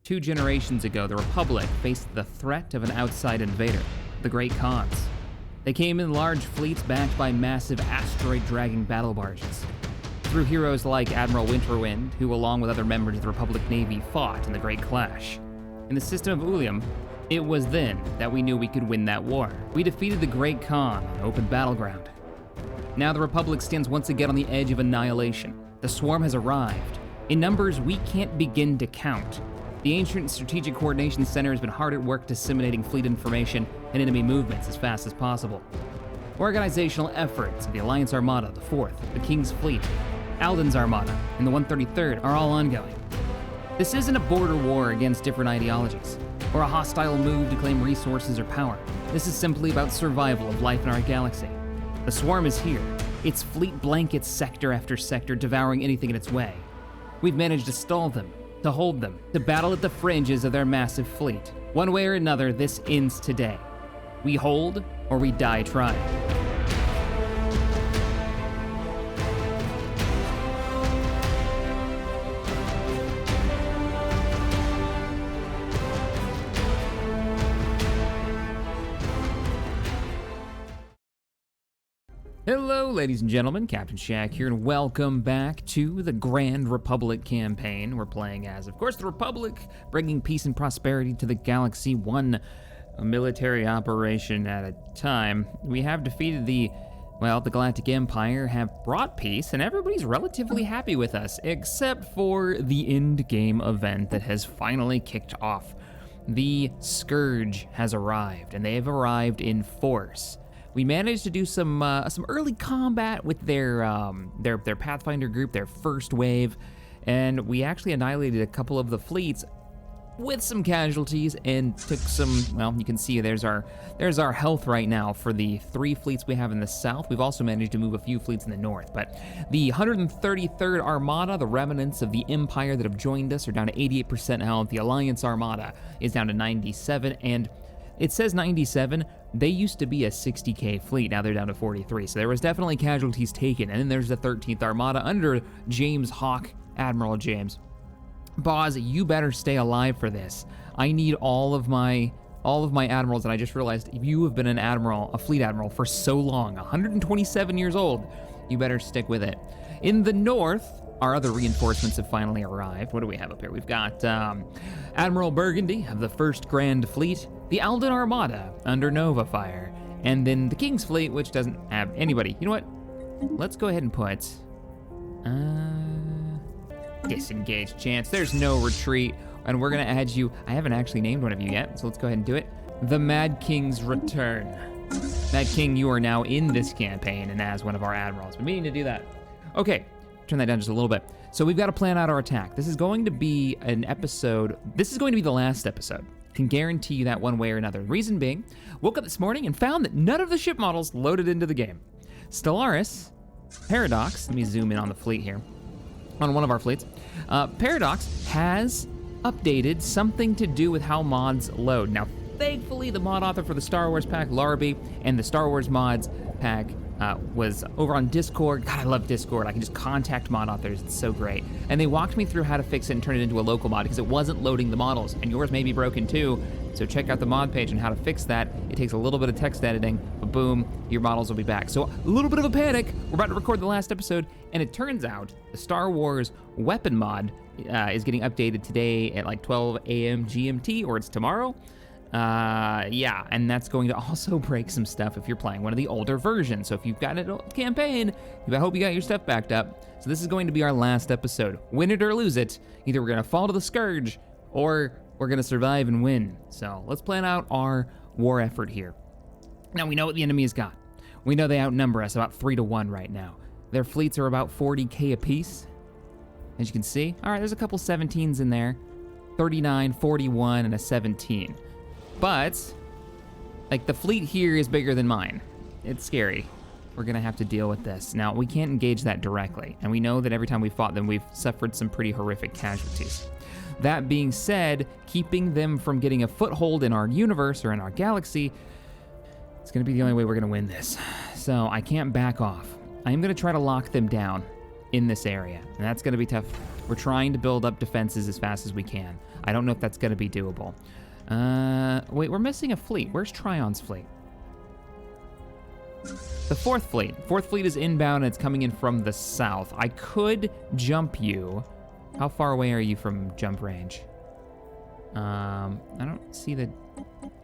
2 generations ago, the Republic faced the threat of an outside invader, the Great Khans. They came in large fleets backed by massive asteroid-dragging battle barges. Through heroes like Admiral Winterwind, who along with other members of the Republic Navy fought in the Great Clash. In the system of Ulium, it was then that we knew we could win that war. We defeated the Great Khan on open battleground. Now the Republic stands once again on the edge of annihilation. The swarm has arrived, in numbers we can't begin to count. The ancient Strategic Coordination Center has been hard at work disseminating fleet information and enemy movements as fast as possible. Organizational efforts of the Alliance Armada, the 4th, the King's Fleet, Alden's Armada, and the 133rd are all ongoing. This isn't a border war against different ideologies, or a hostile move to claim resources or power. This is simply about survival of life in our galaxy. The swarm is here. Its fleet blankets sector after sector, devouring anything in its way. We've managed to stall them, to hold them, to battle at the fringes of their massive fleet. One way or another, this ends today. We hold, or we die trying. Hello, ladies and gentlemen, Captain Shaq here, and welcome back to the Grand Republic campaign. We're playing as, of course, the Republic, bringing peace and prosperity to the galaxy, one military operation at a time. We have defeated the Galactic Empire, have brought peace, and everybody's relatively happy with us, except for the end game event that has finally kicked off. The Scourge has arrived, and they have arrived in force. We managed to do some early combat with their Pathfinder group, their first wave, and we actually annihilated a couple of the fleets with some casualties and took some, well, you can see there's our health right now for the 3 fleets we have in the south. We've also managed to move a few fleets in the north, but the 133rd Armada, the remnants of the Empire that have joined us, are down to 88% health. The Alliance Armada is down to 97, and it says 97, they used to be a 60k fleet, now they're down to 43, so there was definitely casualties taken. And then there's the 13th Armada under James Hawk, Admiral James. Boz, you better stay alive for this. I need all of my admirals, and I just realized if you have been an admiral, a fleet admiral, for so long, 127 years old, you better stick with it. In the north, our other reinforcements have finally arrived. What do we have up here? We've got Admiral Burgundy of the 1st Grand Fleet, the Alden Armada under Nova Fire, and then the King's Fleet, which doesn't have anybody. You know what? Let's go ahead and put disengage chance. There's no retreat, and we're gonna add you. I haven't actually named one of you yet, so let's go ahead and do it. The Mad King's Return. Mad King, you are now in this campaign and as one of our admirals. Been meaning to do that. Okay, turn that down just a little bit. So we've got to plan out our attack. This is going to be an episode. This is going to be the last episode. Can guarantee you that one way or another. Reason being, woke up this morning and found that none of the ship models loaded into the game. Stellaris, Paradox, let me zoom in on the fleet here, on one of our fleets. Paradox has updated something to do with how mods load. Now, thankfully, the mod author for the Star Wars pack, Larby, and the Star Wars mods pack was over on Discord. God, I love Discord. I can just contact mod authors. It's so great. And they walked me through how to fix it and turn it into a local mod because it wasn't loading the models, and yours may be broken too. So check out the mod page on how to fix that. It takes a little bit of text editing, but boom, your models will be back. So a little bit of a panic. We're about to record the last episode, and it turns out the Star Wars weapon mod is getting updated today at like 12 a.m. GMT, or it's tomorrow. Yeah, and that's going to also break some stuff if you're playing one of the older versions. So if you've got a campaign, I hope you got your stuff backed up. So this is going to be our last episode. Win it or lose it. Either we're gonna fall to the Scourge, or we're gonna survive and win. So let's plan out our war effort here. Now we know what the enemy has got. We know they outnumber us about 3-1 right now. Their fleets are about 40k apiece, as you can see. All right, there's a couple 17s in there. 39, 41, and a 17. But, like, the fleet here is bigger than mine. It's scary. We're gonna have to deal with this. Now, we can't engage that directly, and we know that every time we fought them, we've suffered some pretty horrific casualties. That being said, keeping them from getting a foothold in our universe or in our galaxy, it's gonna be the only way we're gonna win this. So I can't back off. I am gonna try to lock them down in this area, and that's gonna be tough. We're trying to build up defenses as fast as we can. I don't know if that's going to be doable. Wait, we're missing a fleet. Where's Tryon's fleet? The fourth fleet. Fourth fleet is inbound and it's coming in from the south. I could jump you. How far away are you from jump range? I don't see the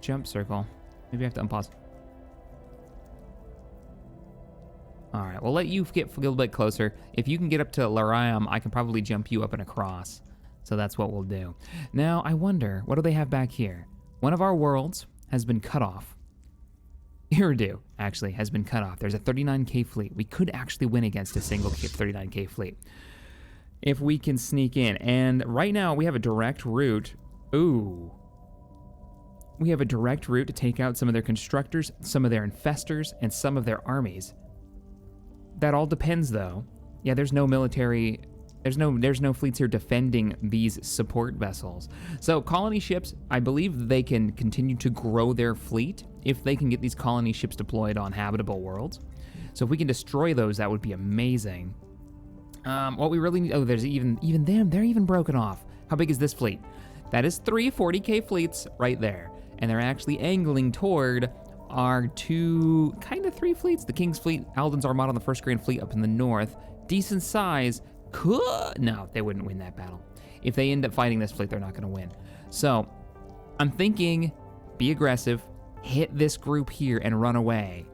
jump circle. Maybe I have to unpause. All right, we'll let you get a little bit closer. If you can get up to Lariam, I can probably jump you up and across. So that's what we'll do. Now, I wonder, what do they have back here? One of our worlds has been cut off. Iridu, actually, has been cut off. There's a 39k fleet. We could actually win against a single 39k fleet if we can sneak in. And right now, we have a direct route. Ooh. We have a direct route to take out some of their constructors, some of their infestors, and some of their armies. That all depends, though. Yeah, there's no military... There's no fleets here defending these support vessels. So colony ships, I believe they can continue to grow their fleet if they can get these colony ships deployed on habitable worlds. So if we can destroy those, that would be amazing. What we really need... Oh, there's even them. They're even broken off. How big is this fleet? That is 3 40k fleets right there. And they're actually angling toward our 2, kind of 3 fleets. The King's Fleet, Alden's Armada, and the 1st Grand Fleet up in the north. Decent size. No, they wouldn't win that battle. If they end up fighting this fleet, they're not going to win. So I'm thinking be aggressive, hit this group here, and run away.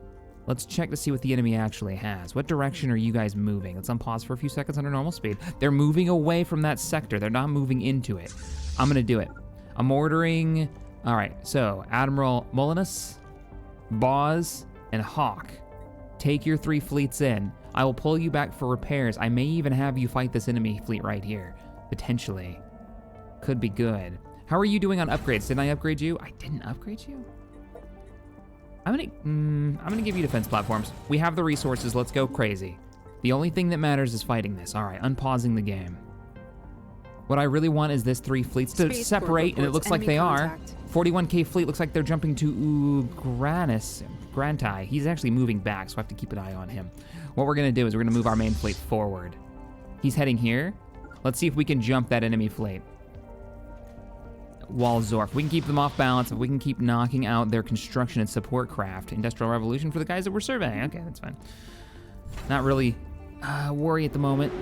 Let's check to see what the enemy actually has. What direction are you guys moving? Let's unpause for a few seconds under normal speed. They're moving away from that sector. They're not moving into it. I'm going to do it. I'm ordering... All right, so Admiral Molinus, Boz, and Hawk. Take your 3 fleets in. I will pull you back for repairs. I may even have you fight this enemy fleet right here. Potentially. Could be good. How are you doing on upgrades? Didn't I upgrade you? I didn't upgrade you? I'm gonna give you defense platforms. We have the resources. Let's go crazy. The only thing that matters is fighting this. All right, unpausing the game. What I really want is this 3 fleets to separate, and it looks like they are. 41k fleet looks like they're jumping to Grantai. He's actually moving back, so I have to keep an eye on him. What we're gonna do is we're gonna move our main fleet forward. He's heading here. Let's see if we can jump that enemy fleet. Walzorf. We can keep them off balance, if we can keep knocking out their construction and support craft. Industrial Revolution for the guys that we're surveying. Okay, that's fine. Not really worried at the moment.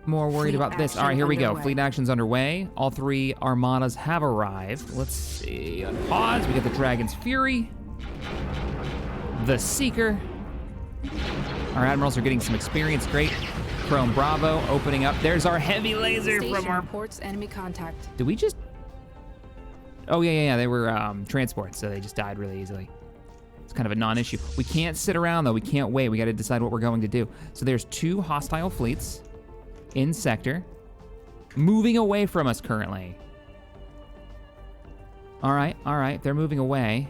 More worried about this. All right, here we go. Fleet action's underway. All 3 armadas have arrived. Let's see. Unpause. We got the Dragon's Fury. The Seeker. Our admirals are getting some experience. Great. Chrome Bravo opening up. There's our heavy laser from our... reports enemy contact. Did we just... Oh, yeah. They were transports, so they just died really easily. It's kind of a non-issue. We can't sit around, though. We can't wait. We got to decide what we're going to do. So there's 2 hostile fleets in sector, moving away from us currently. All right. They're moving away.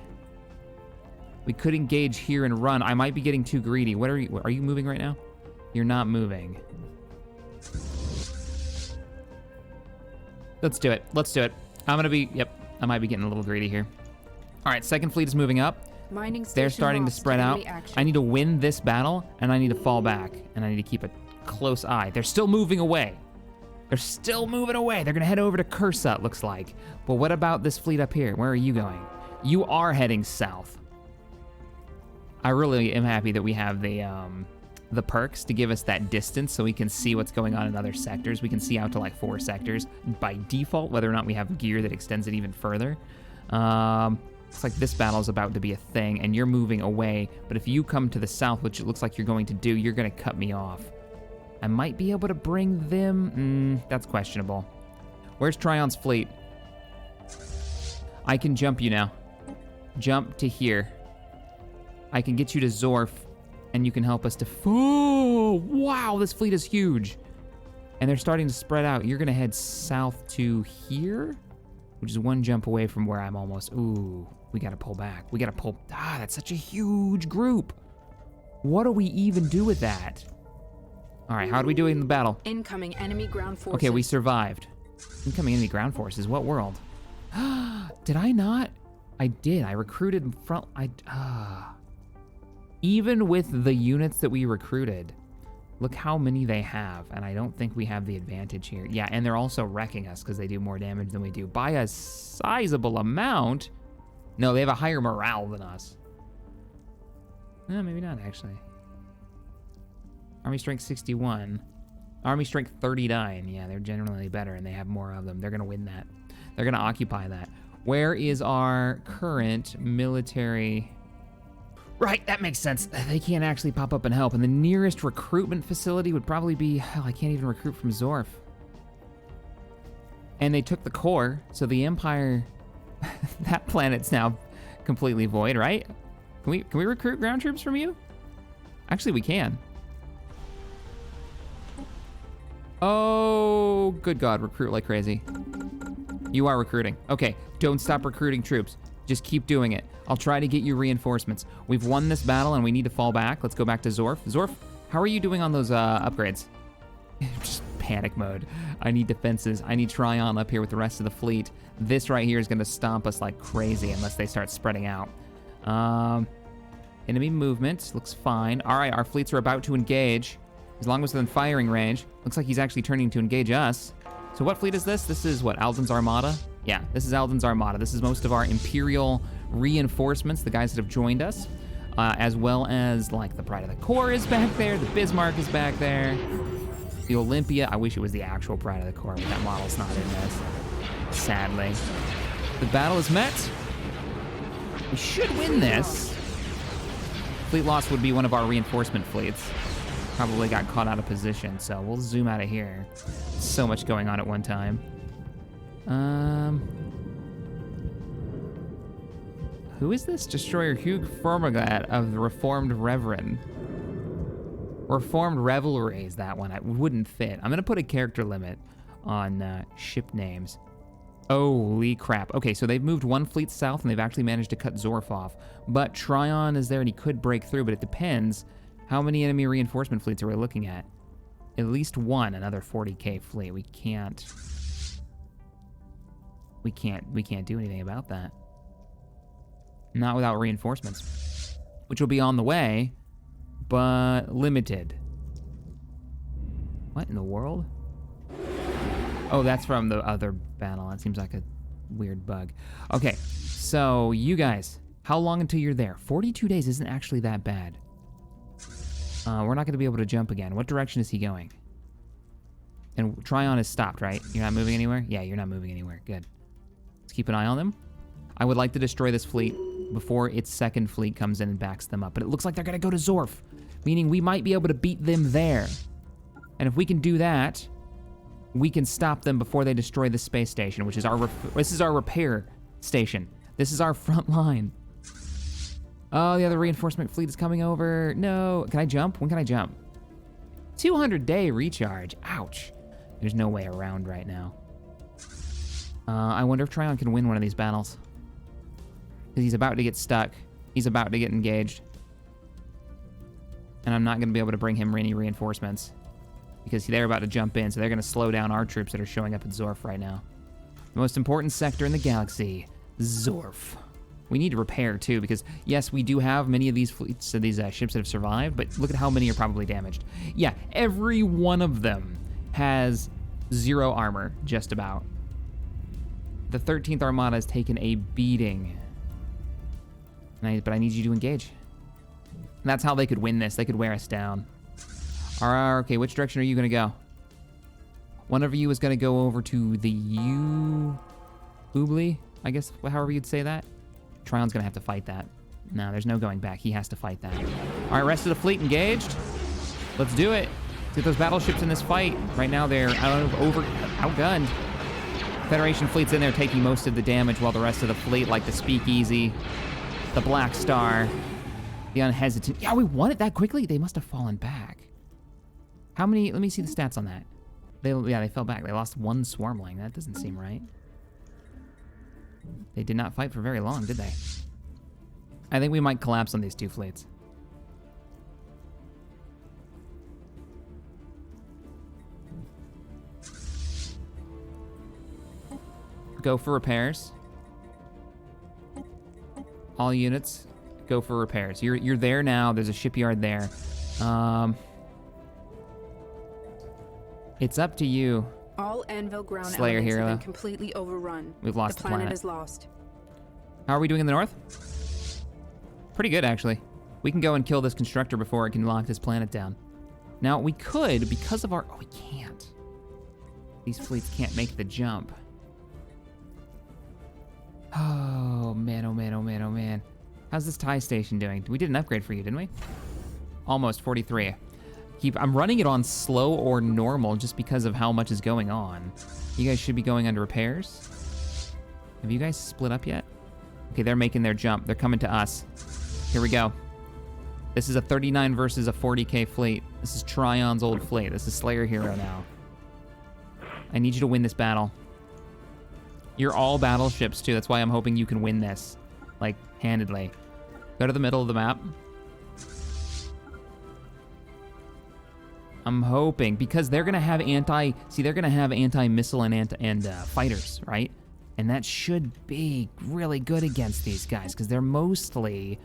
We could engage here and run. I might be getting too greedy. What are you moving right now? You're not moving. Let's do it. I might be getting a little greedy here. All right, 2nd fleet is moving up. They're starting to spread out. I need to win this battle, and I need to fall back, and I need to keep a close eye. They're still moving away. They're gonna head over to Cursa, it looks like. But what about this fleet up here? Where are you going? You are heading south. I really am happy that we have the perks to give us that distance so we can see what's going on in other sectors. We can see out to like 4 sectors by default, whether or not we have gear that extends it even further. Looks like this battle is about to be a thing, and you're moving away. But if you come to the south, which it looks like you're going to do, you're going to cut me off. I might be able to bring them. That's questionable. Where's Tryon's fleet? I can jump you now. Jump to here. I can get you to Zorf, and you can help us to... Oh, wow, this fleet is huge. And they're starting to spread out. You're going to head south to here, which is 1 jump away from where I'm almost... Ooh, we got to pull back. That's such a huge group. What do we even do with that? All right, how do we do it in the battle? Incoming enemy ground forces. Okay, we survived. Incoming enemy ground forces. What world? Did I not? I did. I recruited Even with the units that we recruited, Look how many they have, and I don't think we have the advantage here. Yeah, and they're also wrecking us because they do more damage than we do by a sizable amount. No, they have a higher morale than us. No, maybe not, actually. Army strength 61. Army strength 39. Yeah, they're generally better, and they have more of them. They're going to win that. They're going to occupy that. Where is our current military... Right, that makes sense. They can't actually pop up and help. And the nearest recruitment facility would probably be... Hell, I can't even recruit from Zorf. And they took the core, so the Empire... that planet's now completely void, right? Can we recruit ground troops from you? Actually, we can. Oh, good God, recruit like crazy. You are recruiting. Okay, don't stop recruiting troops. Just keep doing it. I'll try to get you reinforcements. We've won this battle and we need to fall back. Let's go back to Zorf. Zorf, how are you doing on those upgrades? Just panic mode. I need defenses. I need Tryon up here with the rest of the fleet. This right here is gonna stomp us like crazy unless they start spreading out. Enemy movement looks fine. All right, our fleets are about to engage. As long as they're in firing range. Looks like he's actually turning to engage us. So what fleet is this? This is what, Alden's Armada? Yeah, this is Alden's Armada. This is most of our Imperial reinforcements, the guys that have joined us, as well as like the Pride of the Corps is back there, the Bismarck is back there, the Olympia. I wish it was the actual Pride of the Corps, but that model's not in this, sadly. The battle is met. We should win this. Fleet loss would be one of our reinforcement fleets. Probably got caught out of position, so we'll zoom out of here. So much going on at one time. Who is this? Destroyer Hugh Fermagat of the Reformed Reverend. Reformed Revelry is that one. It wouldn't fit. I'm gonna put a character limit on ship names. Holy crap. Okay, so they've moved one fleet south and they've actually managed to cut Zorf off. But Tryon is there and he could break through, but it depends. How many enemy reinforcement fleets are we looking at? At least one, another 40k fleet. We can't do anything about that. Not without reinforcements, which will be on the way, but limited. What in the world? Oh, that's from the other battle. That seems like a weird bug. Okay, so you guys, how long until you're there? 42 days isn't actually that bad. We're not going to be able to jump again. What direction is he going? And Tryon is stopped, right? You're not moving anywhere? Yeah, you're not moving anywhere. Good. Let's keep an eye on them. I would like to destroy this fleet before its second fleet comes in and backs them up. But it looks like they're going to go to Zorf, meaning we might be able to beat them there. And if we can do that, we can stop them before they destroy the space station, which is this is our repair station. This is our front line. Oh, the other reinforcement fleet is coming over. No, can I jump? When can I jump? 200-day recharge, ouch. There's no way around right now. I wonder if Tryon can win one of these battles. Because he's about to get stuck. He's about to get engaged. And I'm not gonna be able to bring him any reinforcements. Because they're about to jump in, so they're gonna slow down our troops that are showing up at Zorf right now. The most important sector in the galaxy, Zorf. We need to repair too, because yes, we do have many of these fleets, these ships that have survived, but look at how many are probably damaged. Yeah, every one of them has 0 armor, just about. The 13th Armada has taken a beating. But I need you to engage. And that's how they could win this. They could wear us down. Okay, which direction are you gonna go? One of you is gonna go over to the Ubli, I guess, however you'd say that. Tryon's gonna have to fight that. No, there's no going back. He has to fight that. All right, rest of the fleet engaged. Let's do it. Let's get those battleships in this fight. Right now they're outgunned. Federation fleet's in there taking most of the damage while the rest of the fleet, like the Speakeasy, the Black Star, the Unhesitant. Yeah, we won it that quickly? They must have fallen back. How many, let me see the stats on that. They fell back. They lost 1 swarmling. That doesn't seem right. They did not fight for very long, did they? I think we might collapse on these 2 fleets. Go for repairs. All units, go for repairs. You're there now. There's a shipyard there. It's up to you. All Anvil ground Slayer elements hero. have been completely overrun. We've lost the the planet planet. is lost. How are we doing in the north? Pretty good, actually. We can go and kill this constructor before it can lock this planet down. Now, we could, because of our... Oh, we can't. These fleets can't make the jump. Oh, man, oh, man, oh, man, oh, man. How's this TIE station doing? We did an upgrade for you, didn't we? Almost, 43. I'm running it on slow or normal just because of how much is going on. You guys should be going under repairs. Have you guys split up yet? Okay, they're making their jump. They're coming to us. Here we go. This is a 39 versus a 40k fleet. This is Trion's old fleet. This is Slayer Hero now. I need you to win this battle. You're all battleships too. That's why I'm hoping you can win this, like, handedly. Go to the middle of the map. I'm hoping, because they're gonna have they're gonna have anti-missile and fighters, right? And that should be really good against these guys, because they're mostly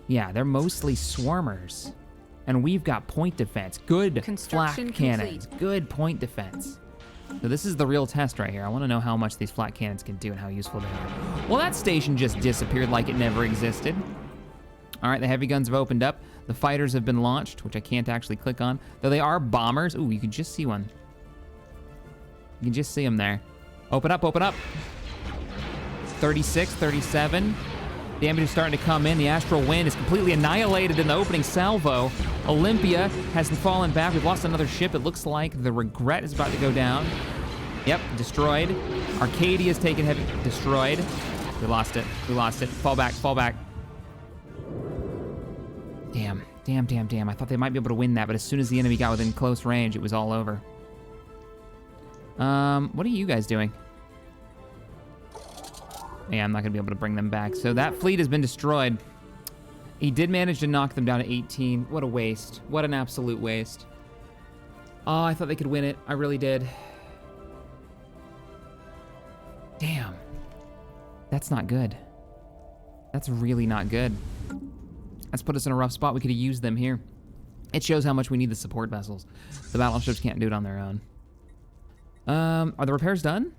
swarmers. And we've got point defense. Good flak cannons. Good point defense. So this is the real test right here. I want to know how much these flak cannons can do and how useful they are. Well, that station just disappeared like it never existed. All right, the heavy guns have opened up. The fighters have been launched, which I can't actually click on. Though they are bombers. Ooh, you can just see one. You can just see them there. Open up, open up. 36, 37. Damage is starting to come in. The astral wind is completely annihilated in the opening salvo. Olympia has fallen back. We've lost another ship. It looks like the Regret is about to go down. Yep, destroyed. Arcadia is taken heavy. Destroyed. We lost it. We lost it. Fall back, fall back. Damn, damn, damn, damn. I thought they might be able to win that, but as soon as the enemy got within close range, it was all over. What are you guys doing? Yeah, I'm not gonna be able to bring them back. So that fleet has been destroyed. He did manage to knock them down to 18. What a waste. What an absolute waste. Oh, I thought they could win it. I really did. Damn. That's not good. That's really not good. That's put us in a rough spot. We could have used them here. It shows how much we need the support vessels. The battleships can't do it on their own. Are the repairs done?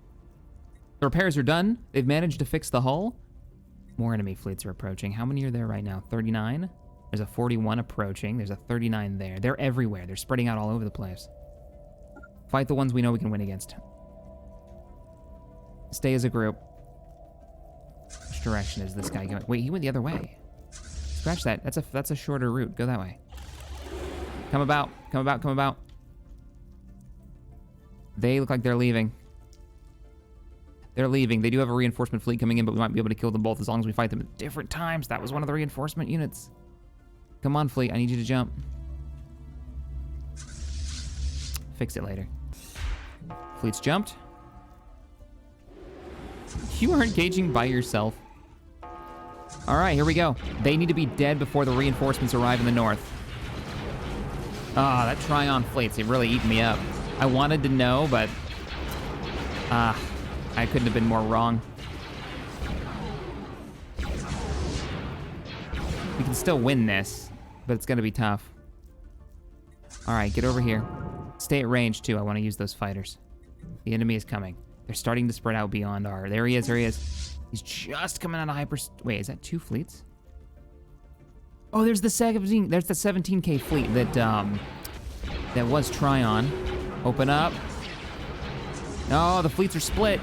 The repairs are done. They've managed to fix the hull. More enemy fleets are approaching. How many are there right now? 39? There's a 41 approaching. There's a 39 there. They're everywhere. They're spreading out all over the place. Fight the ones we know we can win against. Stay as a group. Which direction is this guy going? Wait, he went the other way. Scratch that. That's a shorter route. Go that way. Come about. Come about. Come about. They look like they're leaving. They're leaving. They do have a reinforcement fleet coming in, but we might be able to kill them both as long as we fight them at different times. That was one of the reinforcement units. Come on, fleet. I need you to jump. Fix it later. Fleet's jumped. You are engaging by yourself. All right, here we go. They need to be dead before the reinforcements arrive in the north. Ah, that Trion fleet's really eating me up. I wanted to know, but I couldn't have been more wrong. We can still win this, but it's gonna be tough. All right, get over here. Stay at range too. I want to use those fighters. The enemy is coming. They're starting to spread out beyond our. There he is. There he is. He's just coming out of hyper. Wait, is that two fleets? Oh, there's the 17. There's the 17k fleet that that was Trion. Open up. Oh, the fleets are split.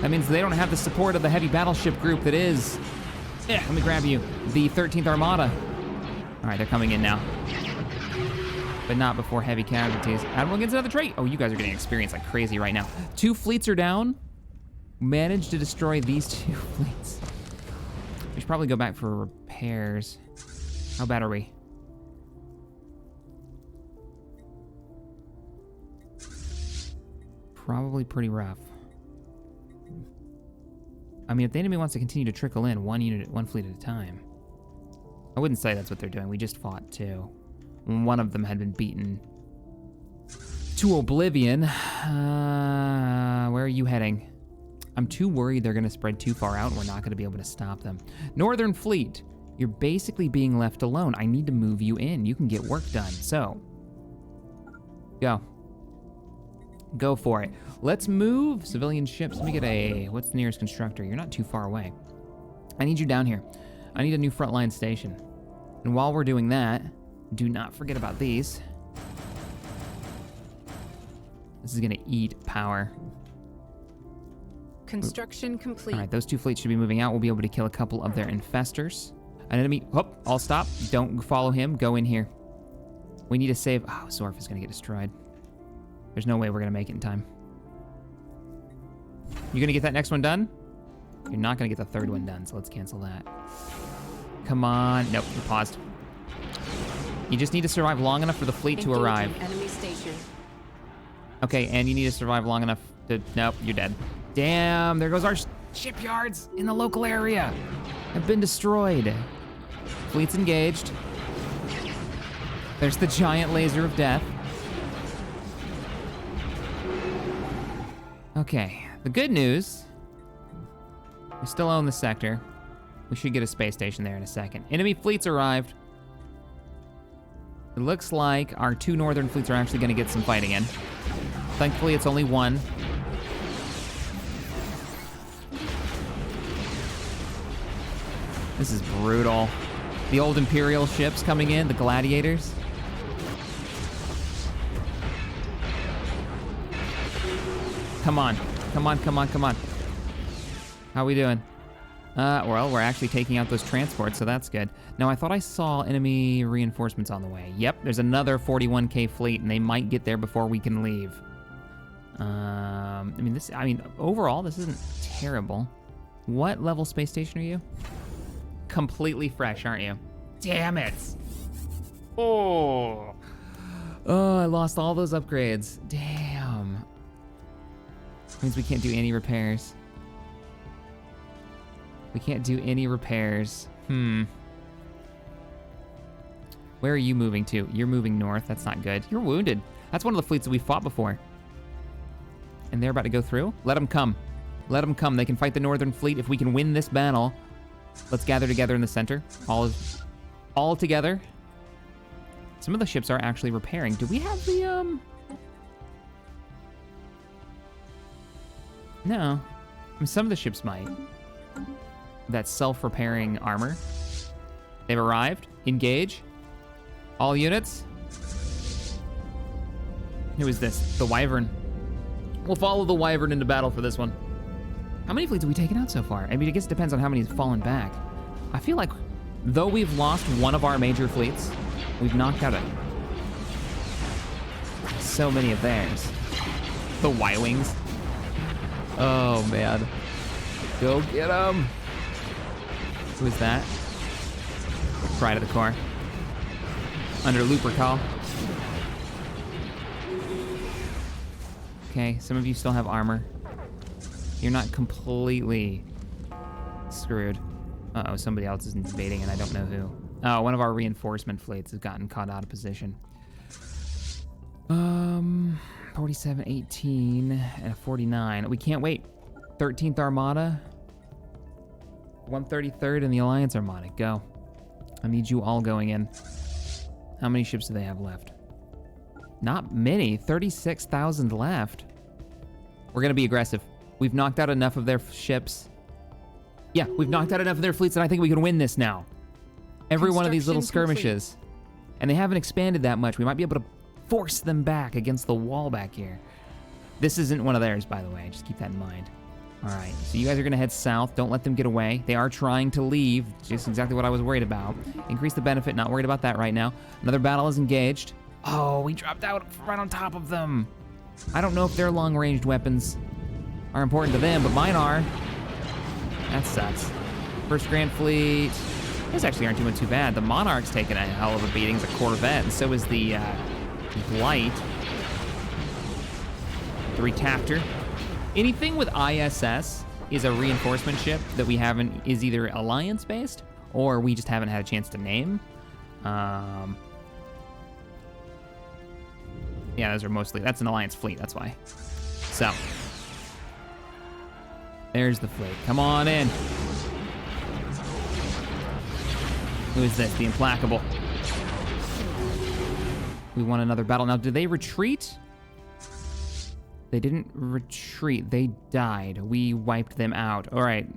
That means they don't have the support of the heavy battleship group that is. Let me grab you. The 13th Armada. All right, they're coming in now. But not before heavy casualties. Admiral gets another trait. Oh, you guys are getting experience like crazy right now. 2 fleets are down. Managed to destroy these 2 fleets. We should probably go back for repairs. How bad are we? Probably pretty rough. I mean, if the enemy wants to continue to trickle in one fleet at a time. I wouldn't say that's what they're doing. We just fought 2. One of them had been beaten to oblivion. Where are you heading? I'm too worried they're gonna spread too far out and we're not gonna be able to stop them. Northern Fleet, you're basically being left alone. I need to move you in. You can get work done, so. Go. Go for it. Let's move civilian ships. Let me get a, what's the nearest constructor? You're not too far away. I need you down here. I need a new frontline station. And while we're doing that, do not forget about these. This is gonna eat power. Construction complete. All right, those 2 fleets should be moving out. We'll be able to kill a couple of their infestors. An enemy, oh, I'll stop. Don't follow him, go in here. We need to save, oh, Zorf is gonna get destroyed. There's no way we're gonna make it in time. You gonna get that next one done? You're not gonna get the 3rd one done, so let's cancel that. Come on, nope, you paused. You just need to survive long enough for the fleet to arrive. Enemy station. Okay, and you need to survive long enough to, nope, you're dead. Damn, there goes our shipyards in the local area. Have been destroyed. Fleet's engaged. There's the giant laser of death. Okay, the good news, we still own the sector. We should get a space station there in a second. Enemy fleets arrived. It looks like our 2 northern fleets are actually gonna get some fighting in. Thankfully, it's only 1. This is brutal. The old Imperial ships coming in, the gladiators. Come on, come on, come on, come on. How we doing? Well, we're actually taking out those transports, so that's good. Now, I thought I saw enemy reinforcements on the way. Yep, there's another 41K fleet, and they might get there before we can leave. I mean, overall, this isn't terrible. What level space station are you? Completely fresh, aren't you? Damn it! Oh, I lost all those upgrades. Damn. Means we can't do any repairs. We can't do any repairs. Where are you moving to? You're moving north. That's not good. You're wounded. That's one of the fleets that we fought before. And they're about to go through? Let them come. Let them come. They can fight the northern fleet. If we can win this battle, let's gather together in the center. All together. Some of the ships are actually repairing. Do we have the, No. I mean, some of the ships might. That self-repairing armor. They've arrived. Engage. All units. Who is this? The Wyvern. We'll follow the Wyvern into battle for this one. How many fleets have we taken out so far? I mean, I guess it depends on how many have fallen back. I feel like, though we've lost one of our major fleets, we've knocked out so many of theirs. The Y-Wings. Oh, man. Go get them. Who is that? Pride of the Core. Under Looper Call. Okay, some of you still have armor. You're not completely screwed. Uh-oh, somebody else is invading and I don't know who. Oh, one of our reinforcement fleets has gotten caught out of position. 47, 18, and a 49. We can't wait. 13th Armada. 133rd and the Alliance Armada. Go. I need you all going in. How many ships do they have left? Not many. 36,000 left. We're going to be aggressive. We've knocked out enough of their ships. Yeah, we've knocked out enough of their fleets that I think we can win this now. Every one of these little skirmishes. Complete. And they haven't expanded that much. We might be able to force them back against the wall back here. This isn't one of theirs, by the way. Just keep that in mind. All right, so you guys are going to head south. Don't let them get away. They are trying to leave. Just exactly what I was worried about. Increase the benefit. Not worried about that right now. Another battle is engaged. Oh, we dropped out right on top of them. I don't know if their long-ranged weapons are important to them, but mine are. That sucks. First Grand Fleet. These actually aren't doing too bad. The Monarch's taking a hell of a beating as a Corvette, and so is the Blight. The Retactor. Anything with ISS is a reinforcement ship that we haven't, is either Alliance-based or we just haven't had a chance to name. Yeah, those are mostly, that's an Alliance fleet, that's why. So, there's the fleet. Come on in. Who is this? The Implacable. We won another battle. Now, do they retreat? They didn't retreat. They died. We wiped them out. All right.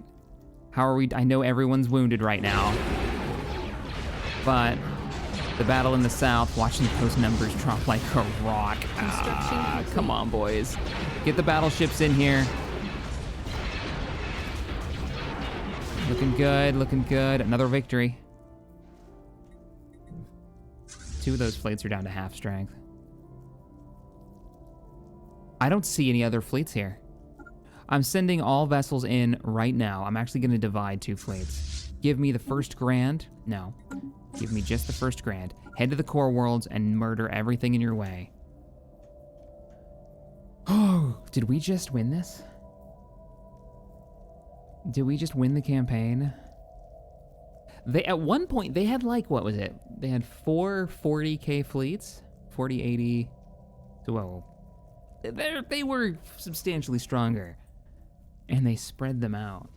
How are we? I know everyone's wounded right now. But the battle in the south, watching those numbers drop like a rock. Come on, boys. Get the battleships in here. Looking good, looking good. Another victory. 2 of those fleets are down to half strength. I don't see any other fleets here. I'm sending all vessels in right now. I'm actually going to divide 2 fleets. Give me the first grand. No. Give me just the first grand. Head to the core worlds and murder everything in your way. Oh, did we just win this? Did we just win the campaign? They at one point, they had like, what was it? They had 4 40K fleets. 40, 80. So, whoa. They were substantially stronger. And they spread them out.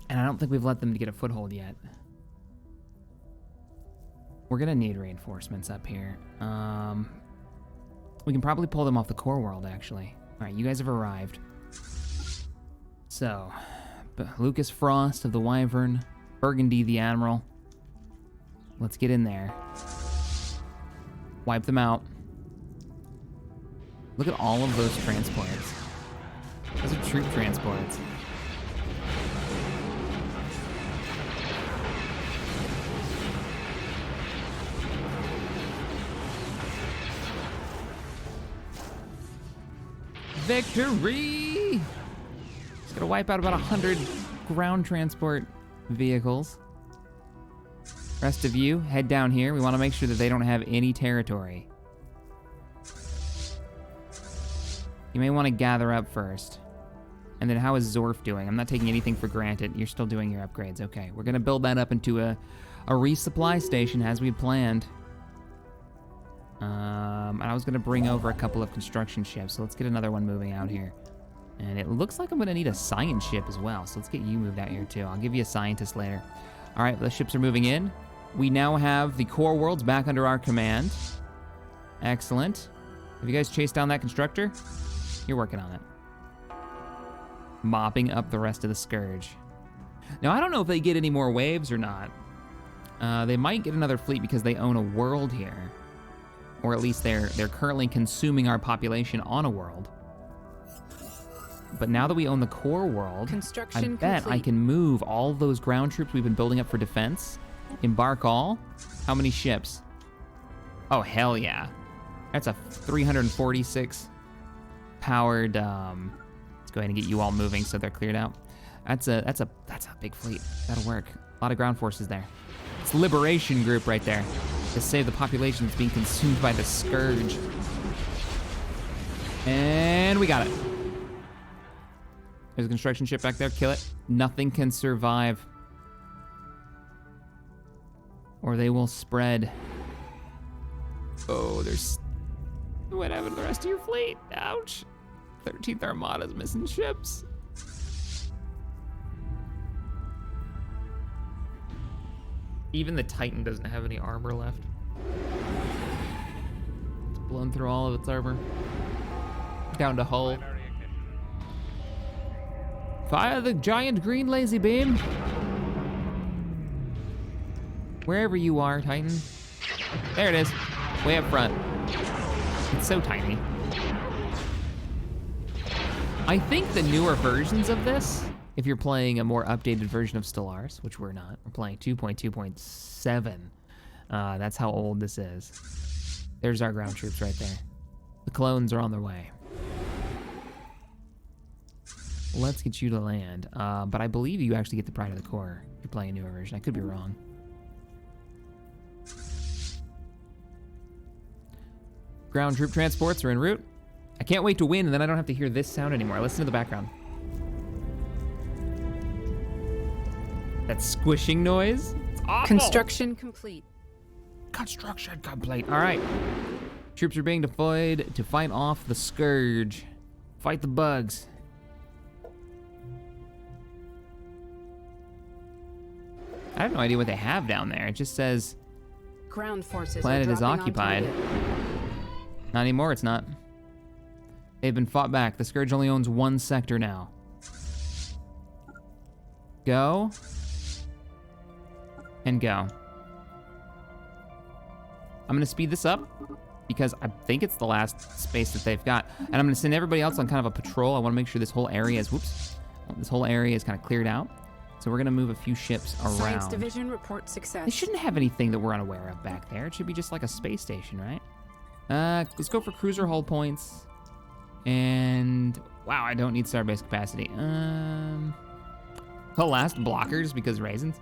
And I don't think we've let them get a foothold yet. We're gonna need reinforcements up here. We can probably pull them off the core world, actually. All right, you guys have arrived. So, Lucas Frost of the Wyvern, Burgundy the Admiral. Let's get in there. Wipe them out. Look at all of those transports. Those are troop transports. Victory! Just gonna wipe out about 100 ground transport vehicles. Rest of you, head down here. We want to make sure that they don't have any territory. You may want to gather up first. And then how is Zorf doing? I'm not taking anything for granted. You're still doing your upgrades. Okay, we're gonna build that up into a resupply station as we had planned. And I was gonna bring over a couple of construction ships, so let's get another one moving out here. And it looks like I'm gonna need a science ship as well, so let's get you moved out here too. I'll give you a scientist later. All right, the ships are moving in. We now have the core worlds back under our command. Excellent. Have you guys chased down that constructor? You're working on it. Mopping up the rest of the Scourge. Now, I don't know if they get any more waves or not. They might get another fleet because they own a world here. Or at least they're currently consuming our population on a world. But now that we own the core world, I bet I can move all those ground troops we've been building up for defense. Embark all. How many ships? Oh, hell yeah. That's a 346 powered, let's go ahead and get you all moving so they're cleared out. That's a big fleet. That'll work. A lot of ground forces there. It's Liberation Group right there to save the population that's being consumed by the Scourge. And we got it. There's a construction ship back there. Kill it. Nothing can survive. Or they will spread. Oh, there's... What happened to the rest of your fleet? Ouch. 13th Armada's missing ships. Even the Titan doesn't have any armor left. It's blown through all of its armor. Down to hull. Fire the giant green lazy beam. Wherever you are, Titan. There it is. Way up front. It's so tiny. I think the newer versions of this, if you're playing a more updated version of Stellaris, which we're not, we're playing 2.2.7. That's how old this is. There's our ground troops right there. The clones are on their way. Let's get you to land. But I believe you actually get the Pride of the Core if you're playing a newer version. I could be wrong. Ground troop transports are en route. I can't wait to win, and then I don't have to hear this sound anymore. Listen to the background. That squishing noise. It's awful. Construction complete. Construction complete. All right. Troops are being deployed to fight off the Scourge. Fight the bugs. I have no idea what they have down there. It just says Ground forces planet are is dropping on occupied. target. Not anymore, it's not. They've been fought back. The Scourge only owns one sector now. Go. And go. I'm gonna speed this up because I think it's the last space that they've got. And I'm gonna send everybody else on kind of a patrol. I wanna make sure this whole area is, this whole area is kind of cleared out. So we're gonna move a few ships around. Science Division report success. They shouldn't have anything that we're unaware of back there. It should be just like a space station, right? Let's go for cruiser hull points. And, wow, I don't need starbase capacity. The last blockers because raisins.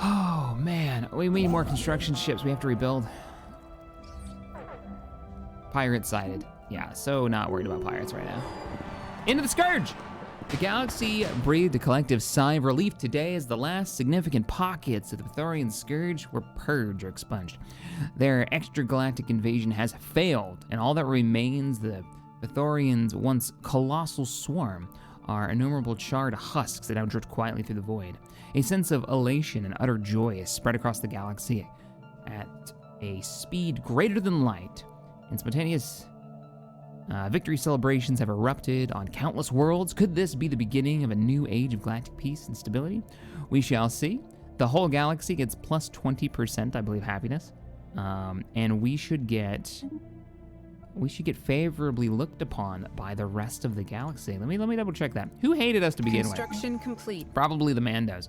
Oh, man. We need more construction ships. We have to rebuild. Pirate sighted. Yeah, so not worried about pirates right now. Into the Scourge! The galaxy breathed a collective sigh of relief today as the last significant pockets of the Pythorian Scourge were purged or expunged. Their extragalactic invasion has failed, and all that remains the Pythorians' once colossal swarm are innumerable charred husks that now drift quietly through the void. A sense of elation and utter joy is spread across the galaxy at a speed greater than light, and spontaneous victory celebrations have erupted on countless worlds. Could this be the beginning of a new age of galactic peace and stability? We shall see. The whole galaxy gets plus 20%, I believe, happiness, and we should get favorably looked upon by the rest of the galaxy. Let me double check that. Who hated us to begin with? Construction complete. Probably the Mandos.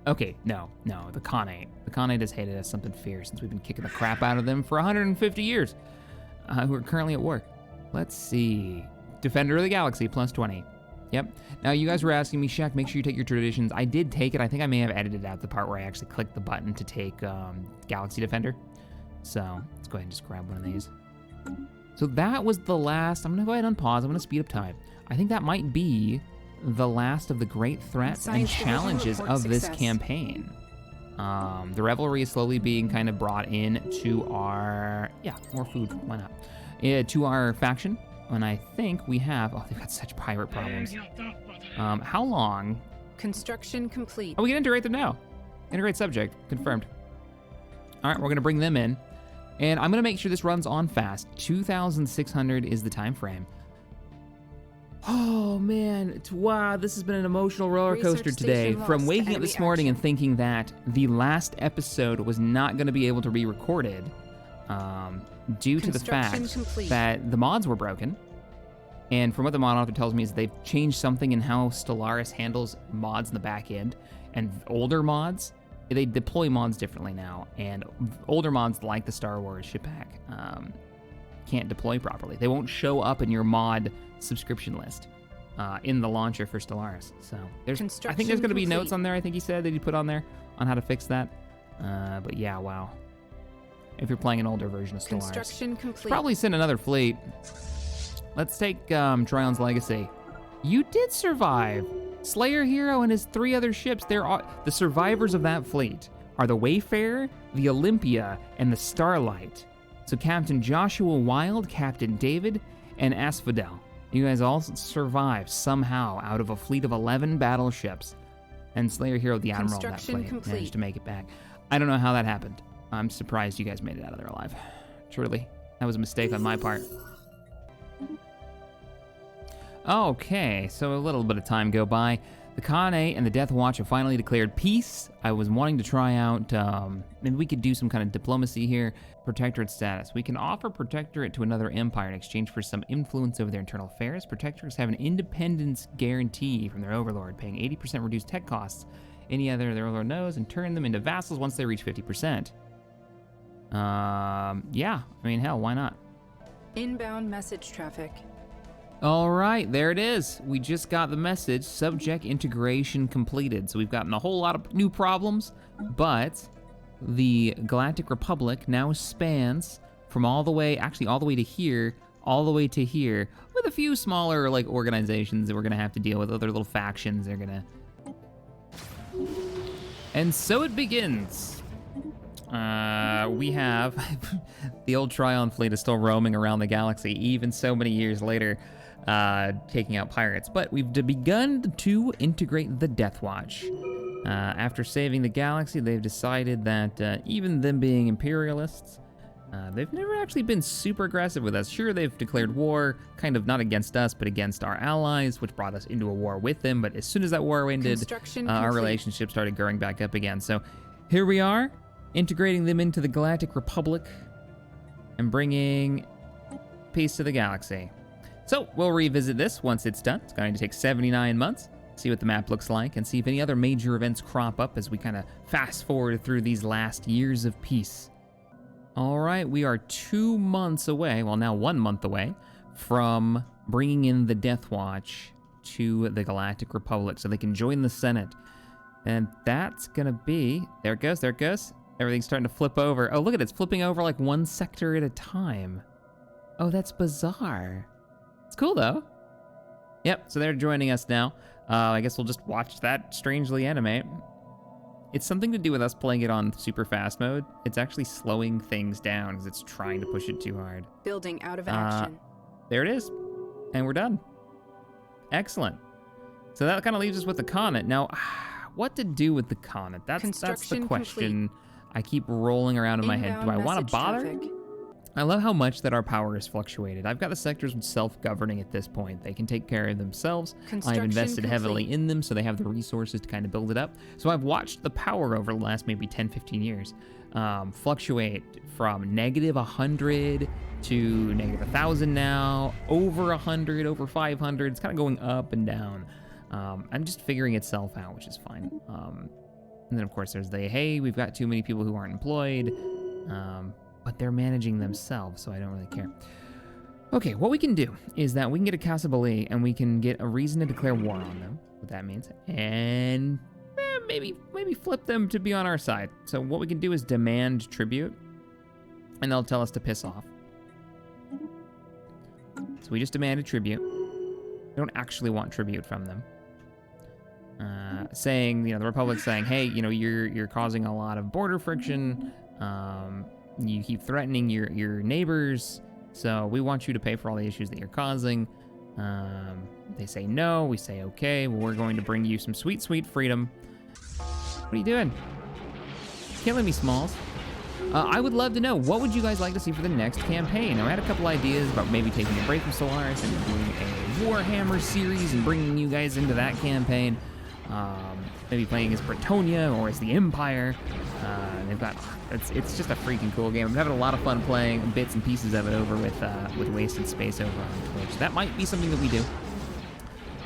Okay, no, the Khanate. The Khanate has hated us something fierce since we've been kicking the crap out of them for 150 years. Who are currently at war. Let's see. Defender of the Galaxy, plus 20. Yep. Now, you guys were asking me, Shaq, make sure you take your traditions. I did take it. I think I may have edited out the part where I actually clicked the button to take Galaxy Defender. So, let's go ahead and just grab one of these. So that was the last. I'm gonna go ahead and unpause. I'm gonna speed up time. I think that might be the last of the great threats and challenges of this campaign. The revelry is slowly being kind of brought in to our, more food, why not? To our faction, and I think we have, they've got such pirate problems. How long? Construction complete. Oh, we can integrate them now. Integrate subject, confirmed. All right, we're gonna bring them in, and I'm gonna make sure this runs on fast. 2,600 is the time frame. Oh man, wow, this has been an emotional roller coaster today. From waking up this morning and thinking that the last episode was not gonna be able to be recorded, due to the fact that the mods were broken. And from what the mod author tells me is they've changed something in how Stellaris handles mods in the back end. And older mods, they deploy mods differently now. And older mods like the Star Wars ship pack can't deploy properly. They won't show up in your mod subscription list in the launcher for Stellaris. So I think there's going to be notes on there, I think he said, that he put on there on how to fix that. But yeah, wow. If you're playing an older version of Stellaris. Construction complete. Probably send another fleet. Let's take Tryon's Legacy. You did survive. Slayer Hero and his 3 other ships, the survivors of that fleet are the Wayfarer, the Olympia, and the Starlight. So Captain Joshua Wild, Captain David, and Asphodel. You guys all survived somehow out of a fleet of 11 battleships. And Slayer Hero, the Admiral of that fleet, managed to make it back. I don't know how that happened. I'm surprised you guys made it out of there alive. Truly, that was a mistake on my part. Okay, so a little bit of time go by. The Khanate and the Death Watch have finally declared peace. I was wanting to try out, maybe we could do some kind of diplomacy here. Protectorate status. We can offer Protectorate to another empire in exchange for some influence over their internal affairs. Protectorates have an independence guarantee from their overlord, paying 80% reduced tech costs. Any other their overlord knows, and turn them into vassals once they reach 50%. Yeah, I mean, hell, why not? Inbound message traffic. All right, there it is. We just got the message, subject integration completed. So we've gotten a whole lot of new problems, but the Galactic Republic now spans from all the way to here, all the way to here, with a few smaller like organizations that we're gonna have to deal with, other little factions they're gonna. And so it begins. We have the old Tryon fleet is still roaming around the galaxy, even so many years later, taking out pirates. But we've begun to integrate the Death Watch. After saving the galaxy, they've decided that even them being imperialists, They've never actually been super aggressive with us. Sure, they've declared war, kind of not against us, but against our allies, which brought us into a war with them. But as soon as that war ended, our relationship started growing back up again. So here we are, integrating them into the Galactic Republic and bringing peace to the galaxy. So we'll revisit this once it's done. It's going to take 79 months, see what the map looks like, and see if any other major events crop up as we kind of fast forward through these last years of peace. All right, we are 2 months away, well now 1 month away, from bringing in the Death Watch to the Galactic Republic so they can join the Senate. And that's gonna be, there it goes, there it goes. Everything's starting to flip over. Oh, look at it, it's flipping over like one sector at a time. Oh, that's bizarre. It's cool though. Yep, so they're joining us now. I guess we'll just watch that strangely animate. It's something to do with us playing it on super fast mode. It's actually slowing things down because it's trying to push it too hard. Building out of action. There it is. And we're done. Excellent. So that kind of leaves us with the Comet. Now, what to do with the Comet? That's the question I keep rolling around in my head. Do I want to bother? Traffic. I love how much that our power has fluctuated. I've got the sectors self-governing at this point. They can take care of themselves. I've invested heavily in them, so they have the resources to kind of build it up. So I've watched the power over the last maybe 10, 15 years fluctuate from -100 to -1,000 now, over 100, over 500. It's kind of going up and down. I'm just figuring itself out, which is fine. And then, of course, there's the, hey, we've got too many people who aren't employed. But they're managing themselves, so I don't really care. Okay, what we can do is that we can get a Casa Bali and we can get a reason to declare war on them, what that means, and maybe flip them to be on our side. So what we can do is demand tribute, and they'll tell us to piss off. So we just demanded tribute. We don't actually want tribute from them. Saying, the Republic's saying, hey, you're causing a lot of border friction. You keep threatening your neighbors, so we want you to pay for all the issues that you're causing. They say no, we say okay, well, we're going to bring you some sweet, sweet freedom. What are you doing? Killing me, Smalls. I would love to know, what would you guys like to see for the next campaign? Now, I had a couple ideas about maybe taking a break from Stellaris and doing a Warhammer series and bringing you guys into that campaign. Maybe playing as Bretonia or as the Empire. They've got, it's just a freaking cool game. I'm having a lot of fun playing bits and pieces of it over with Wasted Space over on Twitch. That might be something that we do.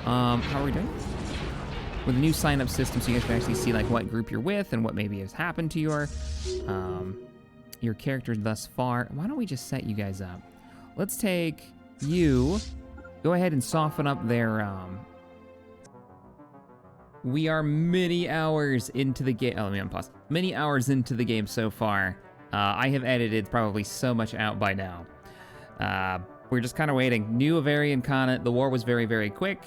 How are we doing? With a new sign-up system, so you guys can actually see like what group you're with and what maybe has happened to your characters thus far. Why don't we just set you guys up? Let's take you. Go ahead and soften up their. We are many hours into the game. Oh, let me unpause. Many hours into the game so far. I have edited probably so much out by now. We're just kind of waiting. New Avarian Comet. The war was very, very quick.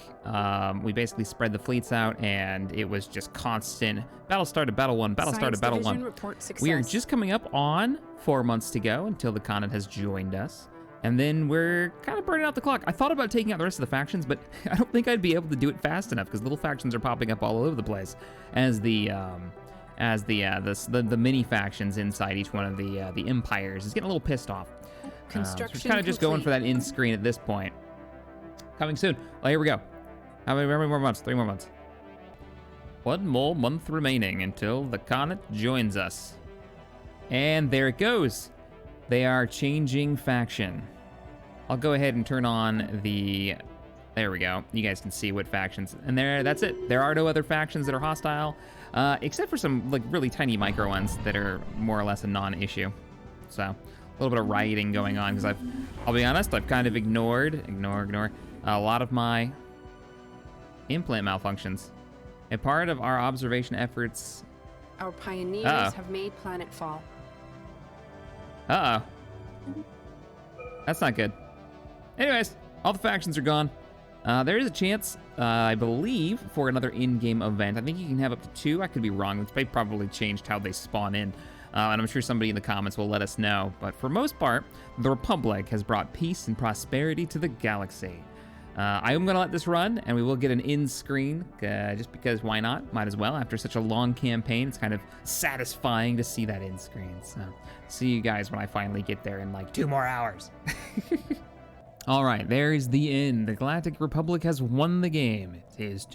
We basically spread the fleets out, and it was just constant. Battle started, battle one. Battle started, battle one. We are just coming up on 4 months to go until the Comet has joined us. And then we're kind of burning out the clock. I thought about taking out the rest of the factions, but I don't think I'd be able to do it fast enough because little factions are popping up all over the place as the mini factions inside each one of the empires is getting a little pissed off. So we're kind of just going for that in screen at this point. Coming soon. Oh, here we go. How many more months? 3 more months. 1 more month remaining until the Comet joins us. And there it goes. They are changing faction. I'll go ahead and turn on the, there we go. You guys can see what factions, and that's it. There are no other factions that are hostile, except for some like really tiny micro ones that are more or less a non-issue. So a little bit of rioting going on because I'll be honest, I've kind of ignored a lot of my implant malfunctions. A part of our observation efforts. Our pioneers have made planet fall. Uh-oh. That's not good. Anyways, all the factions are gone. There is a chance, I believe, for another in-game event. I think you can have up to 2. I could be wrong. They probably changed how they spawn in. And I'm sure somebody in the comments will let us know. But for most part, the Republic has brought peace and prosperity to the galaxy. I am going to let this run, and we will get an end screen, just because why not? Might as well. After such a long campaign, it's kind of satisfying to see that end screen. So, see you guys when I finally get there in like 2 more hours. All right, there's the end. The Galactic Republic has won the game. It is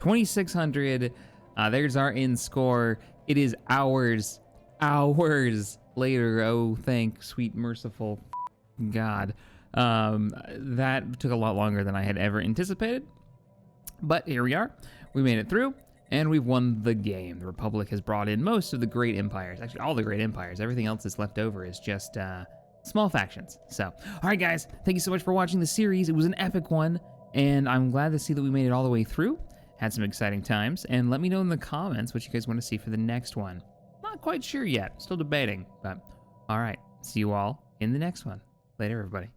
2,600. There's our end score. It is hours later. Oh, thank sweet merciful God. That took a lot longer than I had ever anticipated, but here we are. We made it through, and we've won the game. The Republic has brought in most of the great empires, actually all the great empires. Everything else that's left over is just small factions. So, all right, guys, thank you so much for watching the series. It was an epic one, and I'm glad to see that we made it all the way through. Had some exciting times, and let me know in the comments what you guys want to see for the next one. Not quite sure yet, still debating, but all right, see you all in the next one. Later, everybody.